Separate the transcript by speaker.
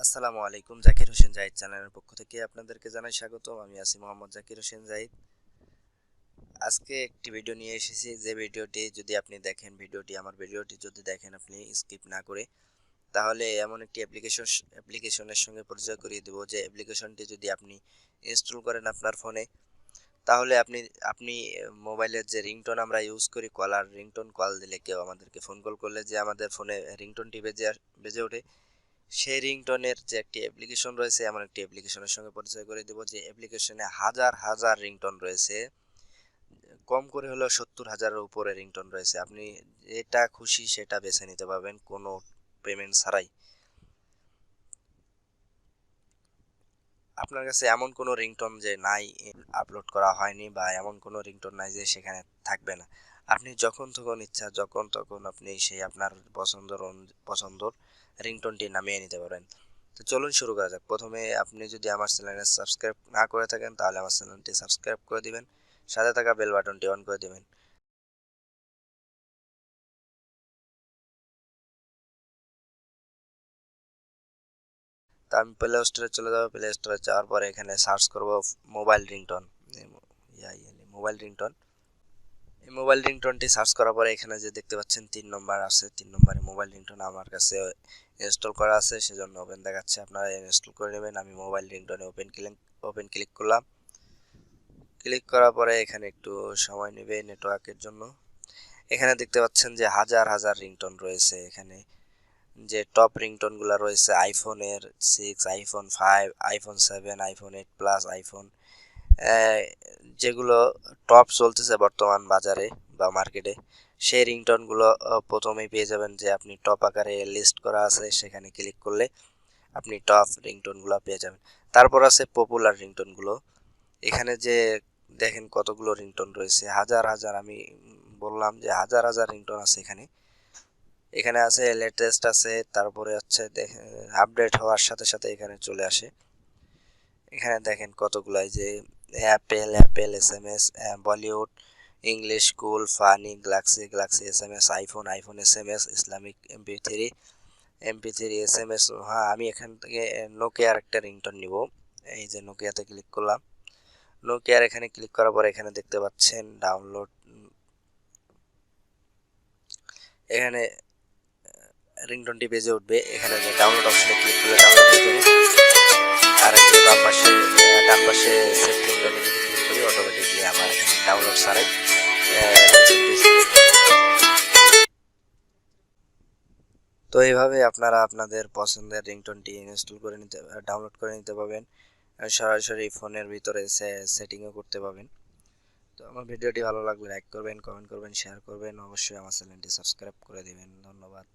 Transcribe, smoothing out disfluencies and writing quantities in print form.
Speaker 1: আসসালামু আলাইকুম। জাকির হোসেন জাহিদ চ্যানেলের পক্ষ থেকে আপনাদেরকে জানাই স্বাগতম। আমি আছি মোহাম্মদ জাকির হোসেন জাহিদ। আজকে একটি ভিডিও নিয়ে এসেছি, যে ভিডিওটি যদি আপনি দেখেন, আমার ভিডিওটি যদি দেখেন আপনি স্কিপ না করে, তাহলে এমন একটি অ্যাপ্লিকেশনের সঙ্গে পরিচয় করিয়ে দেব, যে অ্যাপ্লিকেশনটি যদি আপনি ইনস্টল করেন আপনার ফোনে, তাহলে আপনি মোবাইলের যে রিংটোন আমরা ইউজ করি, কলার রিংটোন, কল দিলে কেউ আমাদেরকে ফোন কল করলে যে আমাদের ফোনে রিংটোনটি বেজে ওঠে, সেই রিংটোনের যে একটি অ্যাপ্লিকেশন রয়েছে, এমন একটি অ্যাপ্লিকেশনের সঙ্গে পরিচয় করে দেব, যে অ্যাপ্লিকেশনে হাজার হাজার রিংটোন রয়েছে। কম করে হলেও 70,000-এর উপরে রিংটোন রয়েছে। আপনি যেটা খুশি সেটা বেছে নিতে পারবেন কোনো পেমেন্ট ছাড়াই। আপনার কাছে এমন কোনো রিংটোন যে নাই, আপলোড করা হয়নি, বা এমন কোনো রিংটোন নাই যে সেখানে থাকবে না। আপনি যখন তখন ইচ্ছা, যখন তখন আপনি সেই আপনার পছন্দর রিংটোনটি নামিয়ে নিতে পারেন। তো চলুন শুরু করা যাক। প্রথমে আপনি যদি আমার চ্যানেলে সাবস্ক্রাইব না করে থাকেন, তাহলে আমার চ্যানেলটি সাবস্ক্রাইব করে দিবেন, সাথে থাকা বেল বাটনটি অন করে দিবেন। তো আমি প্লে স্টোরে চলে যাবো। প্লে স্টোরে যাওয়ার পরে এখানে সার্চ করব মোবাইল রিংটোন। মোবাইল রিংটোন, এই মোবাইল রিংটোনটি সার্চ করার পরে এখানে যে দেখতে পাচ্ছেন 3 নম্বর আছে, 3 নম্বরে মোবাইল রিংটোন আমার কাছে ইনস্টল করা আছে, সেজন্য ওপেন দেখাচ্ছে। আপনারা ইনস্টল করে নেবেন। আমি মোবাইল রিংটোনে ওপেন ক্লিক করলাম। ক্লিক করার পরে এখানে একটু সময় নেবে নেটওয়ার্কের জন্য। এখানে দেখতে পাচ্ছেন যে হাজার হাজার রিংটোন রয়েছে। এখানে যে টপ রিংটোনগুলো রয়েছে, আইফোনের 6, iPhone 5, iPhone 7, iPhone 8 plus, iPhone যেগুলো টপ চলতেছে বর্তমান বাজারে বা মার্কেটে, সেই রিংটোনগুলো প্রথমেই পেয়ে যাবেন। যে আপনি টপ আকারে লিস্ট করা আছে, সেখানে ক্লিক করলে আপনি টপ রিংটোনগুলো পেয়ে যাবেন। তারপর আছে পপুলার রিংটোনগুলো। এখানে যে দেখেন কতগুলো রিংটোন রয়েছে, হাজার হাজার, আমি বললাম যে হাজার হাজার রিংটোন আছে এখানে। এখানে আছে লেটেস্ট আছে, তারপরে হচ্ছে আপডেট হওয়ার সাথে সাথে এখানে চলে আসে। এখানে দেখেন কতগুলো, এই যে Apple SMS, Bollywood, English, cool, funny, galaxy SMS, iPhone SMS, Islamic MP three SMS. হ্যাঁ, আমি এখান থেকে নোকিয়ার একটা রিংটোন নিব। এই যে নোকিয়াতে ক্লিক করলাম। নোকিয়ার এখানে ক্লিক করার পর এখানে দেখতে পাচ্ছেন ডাউনলোড। এখানে রিংটোনটি বেজে উঠবে। এখানে যে ডাউনলোড অপশনে ক্লিক করলে ডাউনলোড হয়ে যাবে। আর এই যে বাম পাশে ডান পাশে সেট রিংটোনে যদি ক্লিক করি, অটোমেটিকলি আমার এখানে ডাউনলোড ছাড়াই তো এইভাবে আপনারা আপনাদের পছন্দের রিংটোনটি ডাউনলোড করে নিতে পারবেন। সরাসরি ফোনের ভিতরে সেটিংও করতে পারবেন। তো আমার ভিডিওটি ভালো লাগলে লাইক করবেন, কমেন্ট করবেন, শেয়ার করবেন, অবশ্যই আমার চ্যানেলটি সাবস্ক্রাইব করে দিবেন। ধন্যবাদ।